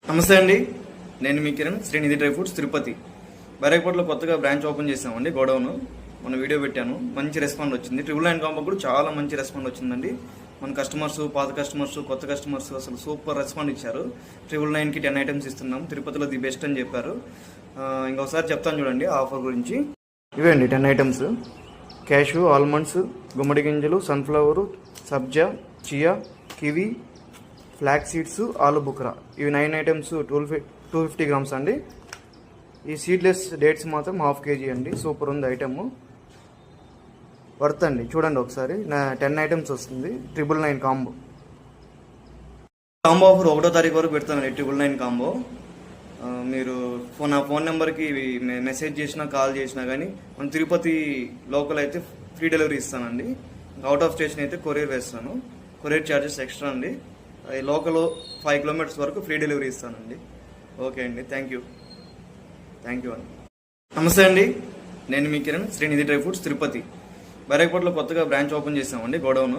నమస్తే అండి, నేను మీ కిరణ్, శ్రీనిధి డ్రై ఫ్రూట్స్ తిరుపతి. బైరాగపట్నంలో కొత్తగా బ్రాంచ్ ఓపెన్ చేసామండి. గోడౌన్ మన వీడియో పెట్టాను, మంచి రెస్పాండ్ వచ్చింది. 999 కాంబో కూడా చాలా మంచి రెస్పాండ్ వచ్చిందండి. మన కస్టమర్స్, పాత కస్టమర్స్, కొత్త కస్టమర్స్ అసలు సూపర్ రెస్పాండ్ ఇచ్చారు. 999కి 10 ఐటమ్స్ ఇస్తున్నాం, తిరుపతిలో ది బెస్ట్ అని చెప్పారు. ఇంకొకసారి చెప్తాను చూడండి ఆఫర్ గురించి. ఇవే అండి 10 ఐటమ్స్: క్యాషు, ఆల్మండ్స్, గుమ్మడి గింజలు, సన్ఫ్లవరు, సబ్జా, చియా, కివి, ఫ్లాక్ సీడ్స్, ఆలు బుక్రా. ఇవి 9 ఐటమ్స్ 250 గ్రామ్స్ అండి. ఈ సీడ్లెస్ డేట్స్ మాత్రం ½ kg అండి. సూపర్ ఉంది ఐటమ్, వర్త్ అండి. చూడండి ఒకసారి, 10 ఐటమ్స్ వస్తుంది. 999 కాంబో ఆఫర్ 1వ తారీఖు వరకు పెడతానండి. 999 కాంబో. మీరు నా ఫోన్ నెంబర్కి మెసేజ్ చేసినా కాల్ చేసినా కానీ మన తిరుపతి లోకల్ అయితే ఫ్రీ డెలివరీ ఇస్తానండి. అవుట్ ఆఫ్ స్టేషన్ అయితే కొరియర్ వేస్తాను. కొరియర్ ఛార్జెస్ ఎక్స్ట్రా అండి. లోకల్ 5 కిలోమీటర్స్ వరకు ఫ్రీ డెలివరీ ఇస్తానండి. ఓకే అండి, థ్యాంక్ యూ అండి. నమస్తే అండి, నేను మీ కిరణ్, శ్రీనిధి డ్రై ఫ్రూట్స్ తిరుపతి. బైరాగపట్నంలో కొత్తగా బ్రాంచ్ ఓపెన్ చేసామండి. గోడౌన్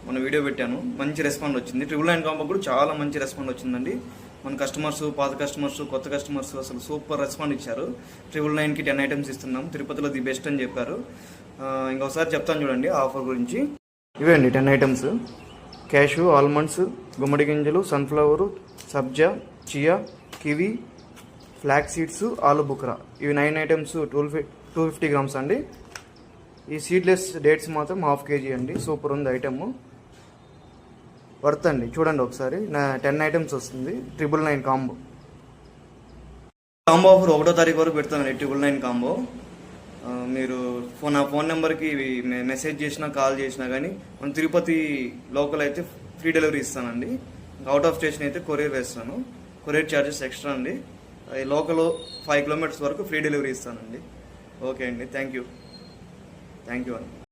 మన వీడియో పెట్టాను, మంచి రెస్పాండ్ వచ్చింది. 999 కాంబో కూడా చాలా మంచి రెస్పాండ్ వచ్చిందండి. మన కస్టమర్స్, పాత కస్టమర్స్, కొత్త కస్టమర్స్ అసలు సూపర్ రెస్పాండ్ ఇచ్చారు. 999కి 10 ఐటమ్స్ ఇస్తున్నాం, తిరుపతిలో ది బెస్ట్ అని చెప్పారు. ఇంకొకసారి చెప్తాను చూడండి ఆఫర్ గురించి. ఇవే అండి 10 ఐటమ్స్: క్యాషు, ఆల్మండ్స్, గుమ్మడి గింజలు, సన్ఫ్లవరు, సబ్జా, చియా, కివి, ఫ్లాక్ సీడ్స్, ఆలు బుక్రా. ఇవి 9 ఐటమ్స్ 250 గ్రామ్స్ అండి. ఈ సీడ్లెస్ డేట్స్ మాత్రం ½ kg అండి. సూపర్ ఉంది ఐటమ్, వర్త్ అండి. చూడండి ఒకసారి, 10 ఐటమ్స్ వస్తుంది. 999 కాంబో ఆఫర్ 1వ తారీఖు వరకు పెడతానండి. 999 కాంబో. మీరు నా ఫోన్ నెంబర్కి మెసేజ్ చేసినా కాల్ చేసినా కానీ మన తిరుపతి లోకల్ అయితే ఫ్రీ డెలివరీ ఇస్తానండి. అవుట్ ఆఫ్ స్టేషన్ అయితే కొరియర్ వేస్తాను. కొరియర్ ఛార్జెస్ ఎక్స్ట్రా అండి. లోకల్ 5 కిలోమీటర్స్ వరకు ఫ్రీ డెలివరీ ఇస్తానండి. ఓకే అండి, థ్యాంక్ యూ అండి.